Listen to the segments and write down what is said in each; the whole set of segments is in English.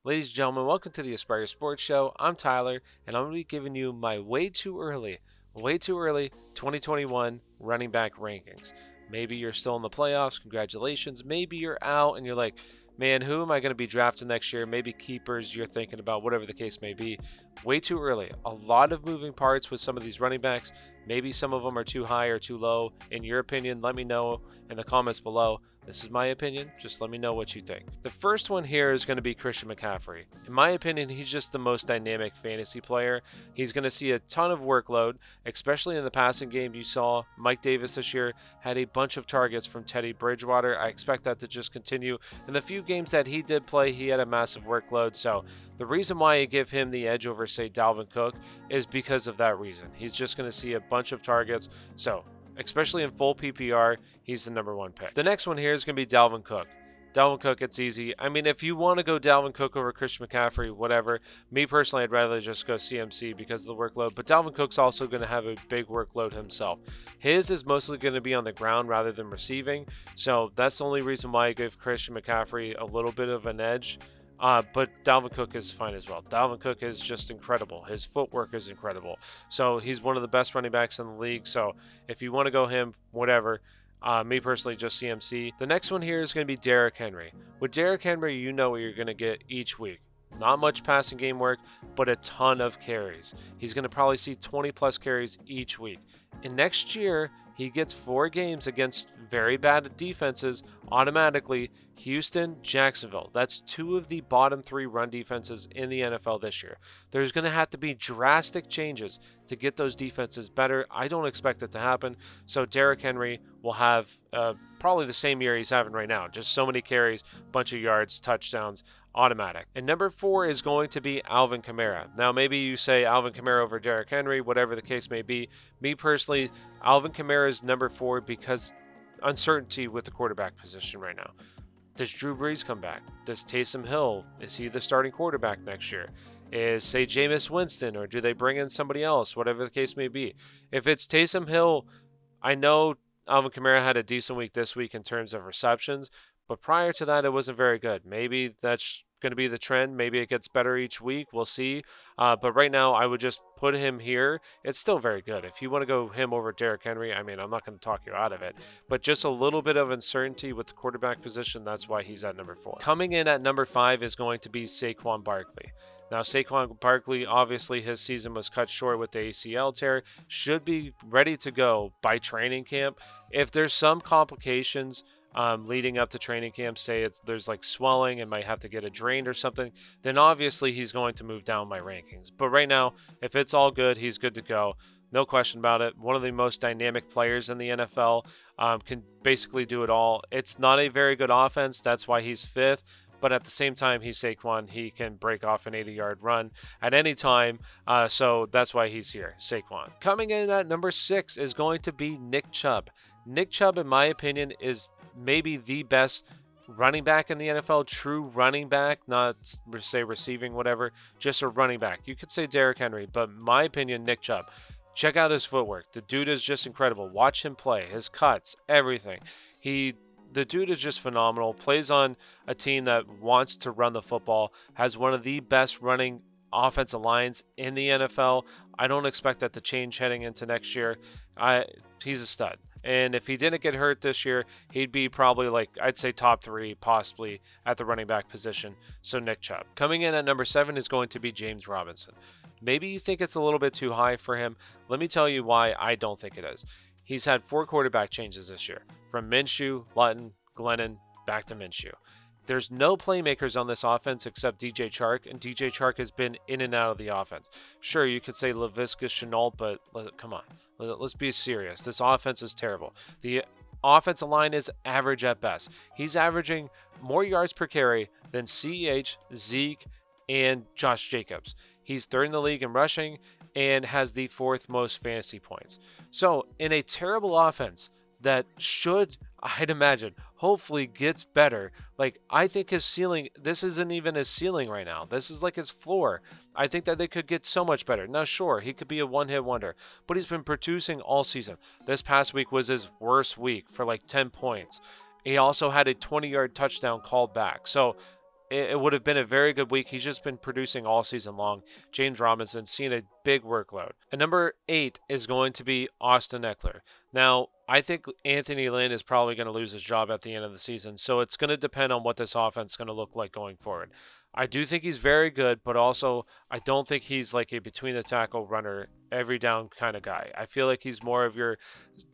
Ladies and gentlemen, welcome to the Aspire Sports Show. I'm Tyler, and I'm going to be giving you my way too early 2021 running back rankings. Maybe you're still in the playoffs, congratulations. Maybe you're out and you're like, man, who am I going to be drafting next year? Maybe keepers you're thinking about, whatever the case may be. Way too early. A lot of moving parts with some of these running backs. Maybe some of them are too high or too low. In your opinion, let me know in the comments below. This is my opinion. Just let me know what you think. The first one here is going to be Christian McCaffrey. In my opinion, he's just the most dynamic fantasy player. He's going to see a ton of workload, especially in the passing game. You saw Mike Davis this year had a bunch of targets from Teddy Bridgewater. I expect that to just continue. In the few games that he did play, he had a massive workload. So the reason why I give him the edge over, say, Dalvin Cook is because of that reason. He's just going to see a bunch of targets. So especially in full PPR, he's the number one pick. The next one here is going to be Dalvin Cook. Dalvin Cook, it's easy. I mean, if you want to go Dalvin Cook over Christian McCaffrey, whatever. Me personally, I'd rather just go CMC because of the workload. But Dalvin Cook's also going to have a big workload himself. His is mostly going to be on the ground rather than receiving. So that's the only reason why I give Christian McCaffrey a little bit of an edge. But Dalvin Cook is fine as well. Dalvin Cook is just incredible. His footwork is incredible. So he's one of the best running backs in the league. So if you want to go him, whatever. Me personally, just CMC. The next one here is going to be Derrick Henry. With Derrick Henry, you know what you're going to get each week. Not much passing game work, but a ton of carries. He's going to probably see 20 plus carries each week. And next year, he gets 4 games against very bad defenses automatically. Houston, Jacksonville. That's 2 of the bottom 3 run defenses in the NFL this year. There's going to have to be drastic changes to get those defenses better. I don't expect it to happen. So Derrick Henry will have probably the same year he's having right now. Just so many carries, bunch of yards, touchdowns, automatic. And number 4 is going to be Alvin Kamara. Now, maybe you say Alvin Kamara over Derrick Henry, whatever the case may be. Me personally, Alvin Kamara is number 4 because uncertainty with the quarterback position right now. Does Drew Brees come back? Does Taysom Hill, is he the starting quarterback next year? Is, say, Jameis Winston, or do they bring in somebody else? Whatever the case may be. If it's Taysom Hill, I know Alvin Kamara had a decent week this week in terms of receptions, but prior to that, it wasn't very good. Maybe that's going to be the trend. Maybe it gets better each week. We'll see. But right now, I would just put him here. It's still very good. If you want to go him over Derrick Henry, I mean, I'm not going to talk you out of it. But just a little bit of uncertainty with the quarterback position. That's why he's at number 4. Coming in at number 5 is going to be Saquon Barkley. Now, Saquon Barkley, obviously his season was cut short with the ACL tear, should be ready to go by training camp. If there's some complications leading up to training camp, say there's like swelling and might have to get it drained or something, then obviously he's going to move down my rankings. But right now, if it's all good, he's good to go. No question about it. One of the most dynamic players in the NFL, can basically do it all. It's not a very good offense. That's why he's 5th. But at the same time, he's Saquon. He can break off an 80-yard run at any time. So that's why he's here, Saquon. Coming in at number 6 is going to be Nick Chubb. Nick Chubb, in my opinion, is maybe the best running back in the NFL, true running back, not say receiving, whatever, just a running back. You could say Derrick Henry, but in my opinion, Nick Chubb. Check out his footwork. The dude is just incredible. Watch him play, his cuts, everything. The dude is just phenomenal. Plays on a team that wants to run the football, has one of the best running offensive lines in the NFL. I don't expect that to change heading into next year. He's a stud. And if he didn't get hurt this year, he'd be probably like, I'd say top 3, possibly at the running back position. So Nick Chubb. Coming in at number 7 is going to be James Robinson. Maybe you think it's a little bit too high for him. Let me tell you why I don't think it is. He's had 4 quarterback changes this year. From Minshew, Lutton, Glennon, back to Minshew. There's no playmakers on this offense except DJ Chark, and DJ Chark has been in and out of the offense. Sure, you could say Laviska Shenault, but come on. Let's be serious. This offense is terrible. The offensive line is average at best. He's averaging more yards per carry than CEH, Zeke, and Josh Jacobs. He's 3rd in the league in rushing and has the 4th most fantasy points. So in a terrible offense that should, I'd imagine, hopefully gets better. Like, I think his ceiling, this isn't even his ceiling right now. This is like his floor. I think that they could get so much better. Now, sure, he could be a one-hit wonder, but he's been producing all season. This past week was his worst week for like 10 points. He also had a 20-yard touchdown called back. So it would have been a very good week. He's just been producing all season long. James Robinson seeing a big workload. And number 8 is going to be Austin Ekeler. Now, I think Anthony Lynn is probably going to lose his job at the end of the season, so it's going to depend on what this offense is going to look like going forward. I do think he's very good, but also I don't think he's like a between the tackle runner, every down kind of guy. I feel like he's more of your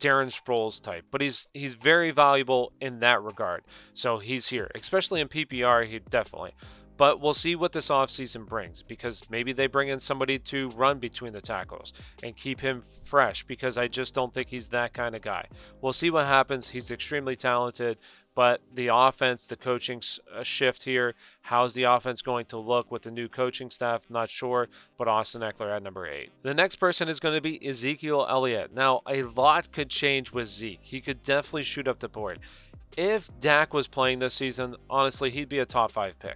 Darren Sproles type, but he's very valuable in that regard. So he's here, especially in PPR, he definitely. But we'll see what this offseason brings, because maybe they bring in somebody to run between the tackles and keep him fresh, because I just don't think he's that kind of guy. We'll see what happens. He's extremely talented, but the offense, the coaching shift here, how's the offense going to look with the new coaching staff? Not sure, but Austin Ekeler at number 8. The next person is going to be Ezekiel Elliott. Now, a lot could change with Zeke. He could definitely shoot up the board. If Dak was playing this season, honestly, he'd be a top 5 pick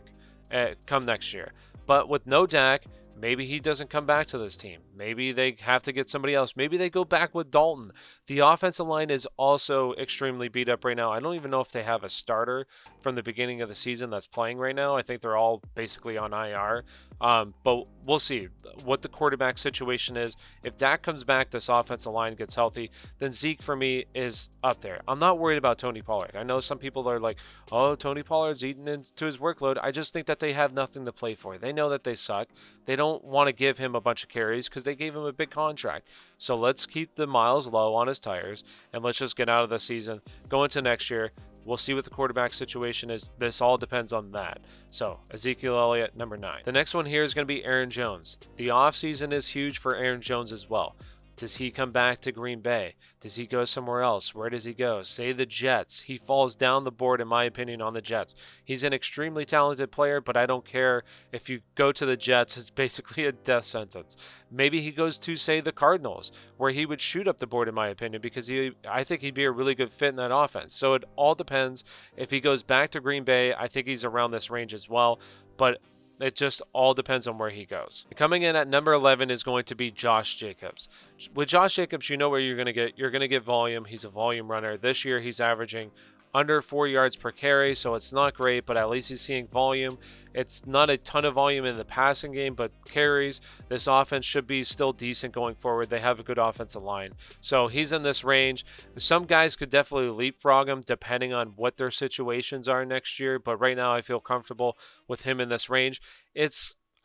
come next year. But with no Dak, maybe he doesn't come back to this team. Maybe they have to get somebody else. Maybe they go back with Dalton. The offensive line is also extremely beat up right now. I don't even know if they have a starter from the beginning of the season that's playing right now. I think they're all basically on IR. But we'll see what the quarterback situation is. If Dak comes back, this offensive line gets healthy, then Zeke for me is up there. I'm not worried about Tony Pollard. I know some people are like, oh, Tony Pollard's eating into his workload. I just think that they have nothing to play for. They know that they suck. They don't want to give him a bunch of carries because they gave him a big contract. So let's keep the miles low on his tires and let's just get out of the season. Go into next year. We'll see what the quarterback situation is. This all depends on that. So, Ezekiel Elliott, number 9. The next one here is going to be Aaron Jones. The offseason is huge for Aaron Jones as well. Does he come back to Green Bay? Does he go somewhere else? Where does he go? Say the Jets. He falls down the board, in my opinion, on the Jets. He's an extremely talented player, but I don't care if you go to the Jets. It's basically a death sentence. Maybe he goes to, say, the Cardinals, where he would shoot up the board, in my opinion, because I think he'd be a really good fit in that offense. So it all depends. If he goes back to Green Bay, I think he's around this range as well. But it just all depends on where he goes. Coming in at number 11 is going to be Josh Jacobs. With Josh Jacobs, you know where you're going to get. You're going to get volume. He's a volume runner. This year, he's averaging under 4 yards per carry, so it's not great, but at least he's seeing volume. It's not a ton of volume in the passing game, but carries. This offense should be still decent going forward. They have a good offensive line. So he's in this range. Some guys could definitely leapfrog him depending on what their situations are next year, but right now I feel comfortable with him in this range.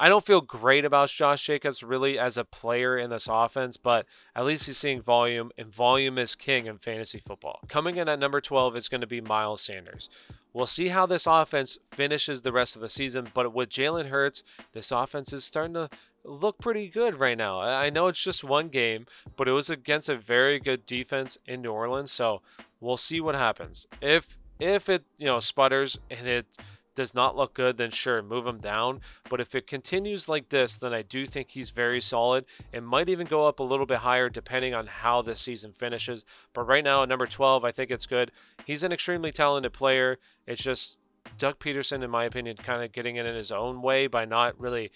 I don't feel great about Josh Jacobs really as a player in this offense, but at least he's seeing volume, and volume is king in fantasy football. Coming in at number 12 is going to be Miles Sanders. We'll see how this offense finishes the rest of the season, but with Jalen Hurts, this offense is starting to look pretty good right now. I know it's just one game, but it was against a very good defense in New Orleans, so we'll see what happens. If it sputters and it does not look good, then sure, move him down. But if it continues like this, then I do think he's very solid. It might even go up a little bit higher depending on how this season finishes. But right now at number 12, I think it's good. He's an extremely talented player. It's just Doug Peterson, in my opinion, kind of getting it in his own way by not really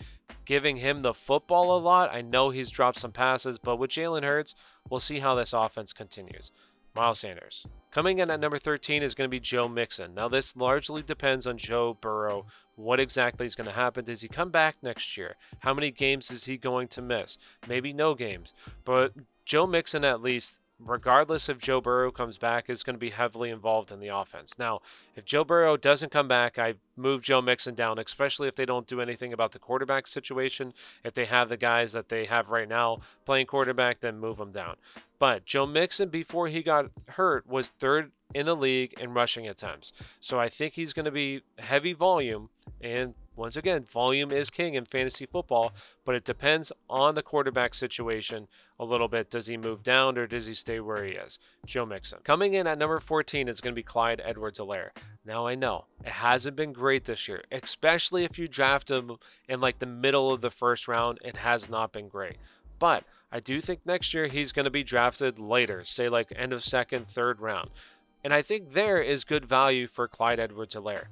giving him the football a lot. I know he's dropped some passes, but with Jalen Hurts, we'll see how this offense continues. Miles Sanders. Coming in at number 13 is going to be Joe Mixon. Now, this largely depends on Joe Burrow. What exactly is going to happen? Does he come back next year? How many games is he going to miss? Maybe no games. But Joe Mixon, at least, regardless if Joe Burrow comes back, is going to be heavily involved in the offense. Now, if Joe Burrow doesn't come back, I move Joe Mixon down, especially if they don't do anything about the quarterback situation. If they have the guys that they have right now playing quarterback, then move them down. But Joe Mixon, before he got hurt, was third in the league in rushing attempts. So I think he's going to be heavy volume. And once again, volume is king in fantasy football, but it depends on the quarterback situation a little bit. Does he move down or does he stay where he is? Joe Mixon. Coming in at number 14 is going to be Clyde Edwards-Helaire. Now I know it hasn't been great this year, especially if you draft him in like the middle of the first round. It has not been great. But I do think next year he's going to be drafted later, say like end of second, third round. And I think there is good value for Clyde Edwards-Helaire.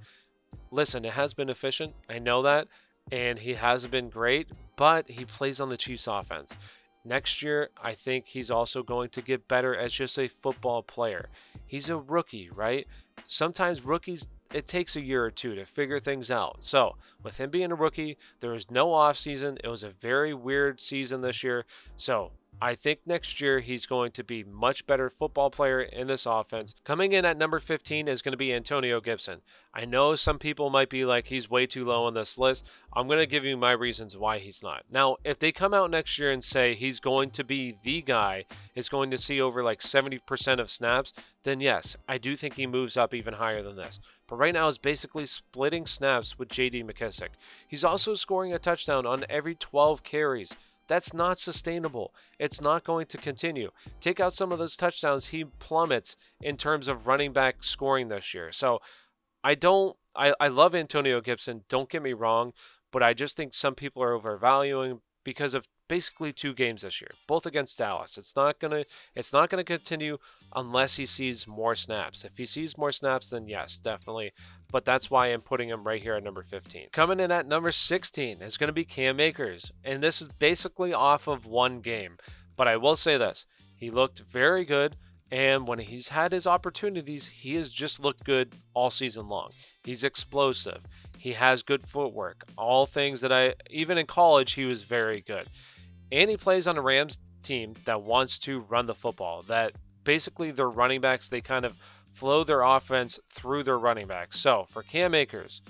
Listen, it has been efficient. I know that. And he hasn't been great, but he plays on the Chiefs offense. Next year, I think he's also going to get better as just a football player. He's a rookie, right? Sometimes rookies it takes a year or two to figure things out. So with him being a rookie, there was no offseason. It was a very weird season this year. So I think next year he's going to be much better football player in this offense. Coming in at number 15 is going to be Antonio Gibson. I know some people might be like he's way too low on this list. I'm going to give you my reasons why he's not. Now, if they come out next year and say he's going to be the guy, is going to see over like 70% of snaps, then yes, I do think he moves up even higher than this. But right now is basically splitting snaps with J.D. McKissic. He's also scoring a touchdown on every 12 carries. That's not sustainable. It's not going to continue. Take out some of those touchdowns, he plummets in terms of running back scoring this year. So I love Antonio Gibson, don't get me wrong, but I just think some people are overvaluing because of basically 2 games this year, both against Dallas. It's not gonna continue unless he sees more snaps. If he sees more snaps, then yes, definitely. But that's why I'm putting him right here at number 15. Coming in at number 16 is going to be Cam Akers, and this is basically off of 1 game. But I will say this, he looked very good, and when he's had his opportunities, he has just looked good all season long. He's explosive. He has good footwork. All things that even in college, he was very good. And he plays on a Rams team that wants to run the football. That basically their running backs, they kind of flow their offense through their running backs. So for Cam Akers,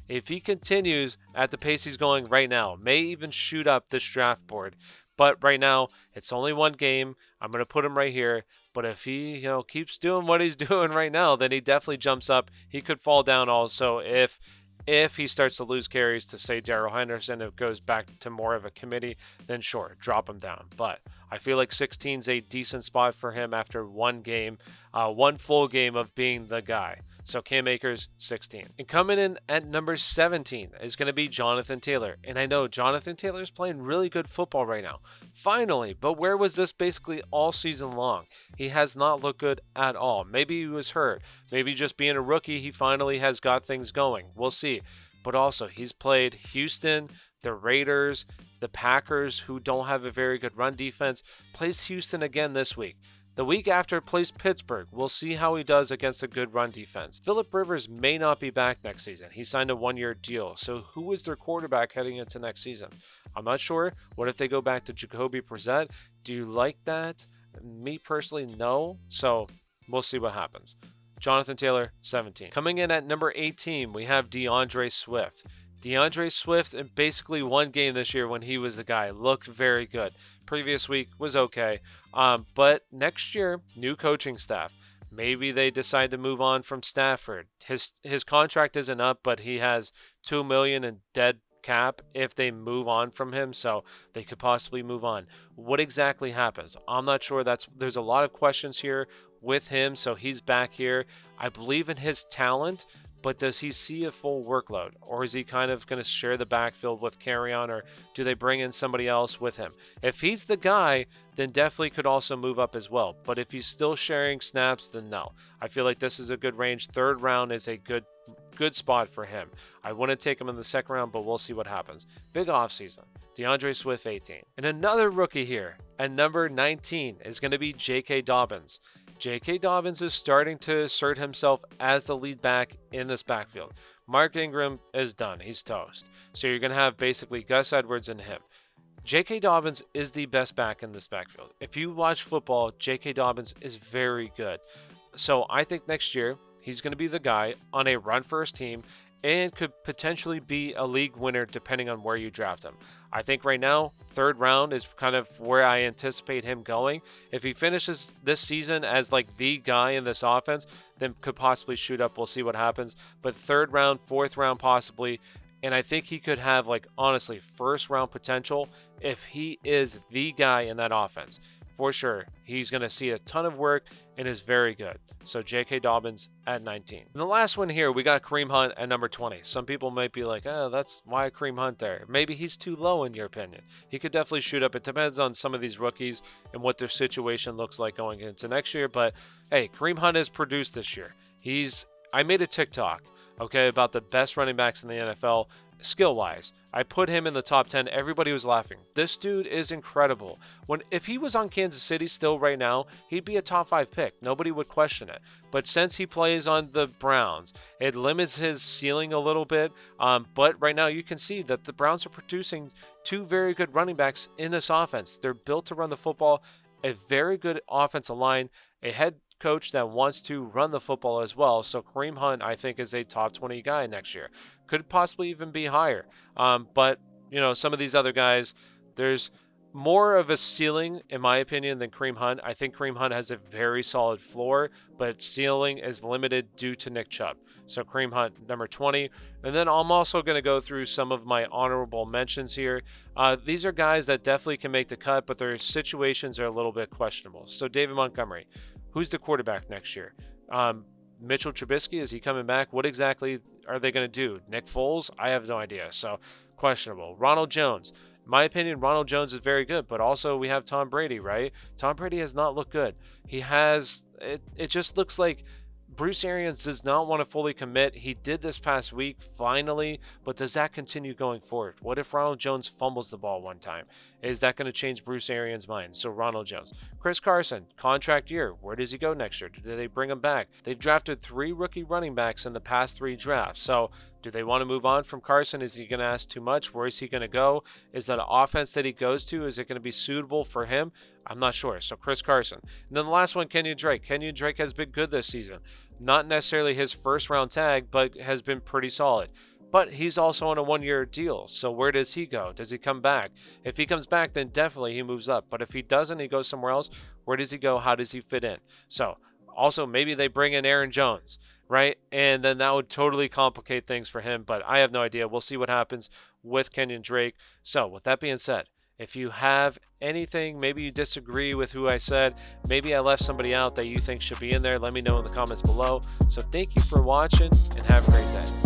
if he continues at the pace he's going right now, may even shoot up this draft board. But right now, it's only 1 game. I'm going to put him right here. But if he, keeps doing what he's doing right now, then he definitely jumps up. He could fall down also if he starts to lose carries to, say, Darrell Henderson, it goes back to more of a committee, then sure, drop him down. But I feel like 16 is a decent spot for him after 1 game, 1 full game of being the guy. So Cam Akers, 16. And coming in at number 17 is going to be Jonathan Taylor. And I know Jonathan Taylor is playing really good football right now. Finally, but where was this basically all season long? He has not looked good at all. Maybe he was hurt. Maybe just being a rookie, he finally has got things going. We'll see. But also, he's played Houston, the Raiders, the Packers, who don't have a very good run defense, plays Houston again this week. The week after plays Pittsburgh. We'll see how he does against a good run defense. Phillip Rivers may not be back next season. He signed a 1-year deal. So who is their quarterback heading into next season? I'm not sure. What if they go back to Jacoby Brissett? Do you like that? Me personally, no. So we'll see what happens. Jonathan Taylor, 17. Coming in at number 18, we have DeAndre Swift. DeAndre Swift, in basically 1 game this year when he was the guy, looked very good. Previous week was okay. But next year, new coaching staff. Maybe they decide to move on from Stafford. His contract isn't up, but he has $2 million in dead cap if they move on from him, so they could possibly move on. What exactly happens? I'm not sure. There's a lot of questions here with him, so he's back here. I believe in his talent, but does he see a full workload? Or is he kind of going to share the backfield with Carrion, or do they bring in somebody else with him? If he's the guy, then definitely could also move up as well. But if he's still sharing snaps, then no. I feel like this is a good range. 3rd round is a good spot for him. I wouldn't take him in the 2nd round, but we'll see what happens. Big offseason. DeAndre Swift, 18. And another rookie here at number 19 is going to be J.K. Dobbins. J.K. Dobbins is starting to assert himself as the lead back in this backfield. Mark Ingram is done. He's toast. So you're going to have basically Gus Edwards and him. J.K. Dobbins is the best back in this backfield. If you watch football, J.K. Dobbins is very good. So I think next year he's going to be the guy on a run-first team and could potentially be a league winner depending on where you draft him. I think right now, 3rd round is kind of where I anticipate him going. If he finishes this season as like the guy in this offense, then could possibly shoot up. We'll see what happens. But 3rd round, 4th round possibly. And I think he could have, like, honestly, 1st round potential if he is the guy in that offense. For sure, he's going to see a ton of work and is very good. So J.K. Dobbins at 19. And the last one here, we got Kareem Hunt at number 20. Some people might be like, oh, that's why Kareem Hunt there. Maybe he's too low in your opinion. He could definitely shoot up. It depends on some of these rookies and what their situation looks like going into next year. But hey, Kareem Hunt has produced this year. I made a TikTok okay, about the best running backs in the NFL skill-wise. I put him in the top 10. Everybody was laughing. This dude is incredible. If he was on Kansas City still right now, he'd be a top 5 pick. Nobody would question it. But since he plays on the Browns, it limits his ceiling a little bit. But right now you can see that the Browns are producing 2 very good running backs in this offense. They're built to run the football, a very good offensive line, a head coach that wants to run the football as well. So Kareem Hunt, I think, is a top 20 guy next year. Could possibly even be higher. But, some of these other guys, there's more of a ceiling, in my opinion, than Kareem Hunt. I think Kareem Hunt has a very solid floor, but ceiling is limited due to Nick Chubb. So Kareem Hunt, number 20. And then I'm also going to go through some of my honorable mentions here. These are guys that definitely can make the cut, but their situations are a little bit questionable. So David Montgomery, who's the quarterback next year? Mitchell Trubisky, is he coming back? What exactly are they going to do? Nick Foles? I have no idea. So questionable. Ronald Jones. In my opinion, Ronald Jones is very good, but also we have Tom Brady, right? Tom Brady has not looked good. It just looks like Bruce Arians does not want to fully commit. He did this past week, finally, but does that continue going forward? What if Ronald Jones fumbles the ball one time? Is that going to change Bruce Arians' mind? So Ronald Jones. Chris Carson, contract year. Where does he go next year? Do they bring him back? They've drafted 3 rookie running backs in the past 3 drafts. So do they want to move on from Carson? Is he going to ask too much? Where is he going to go? Is that an offense that he goes to? Is it going to be suitable for him? I'm not sure. So Chris Carson. And then the last one, Kenyon Drake. Kenyon Drake has been good this season. Not necessarily his first round tag, but has been pretty solid. But he's also on a 1-year deal. So where does he go? Does he come back? If he comes back, then definitely he moves up. But if he doesn't, he goes somewhere else. Where does he go? How does he fit in? So also maybe they bring in Aaron Jones, right? And then that would totally complicate things for him. But I have no idea. We'll see what happens with Kenyon Drake. So with that being said, if you have anything, maybe you disagree with who I said, maybe I left somebody out that you think should be in there, let me know in the comments below. So thank you for watching and have a great day.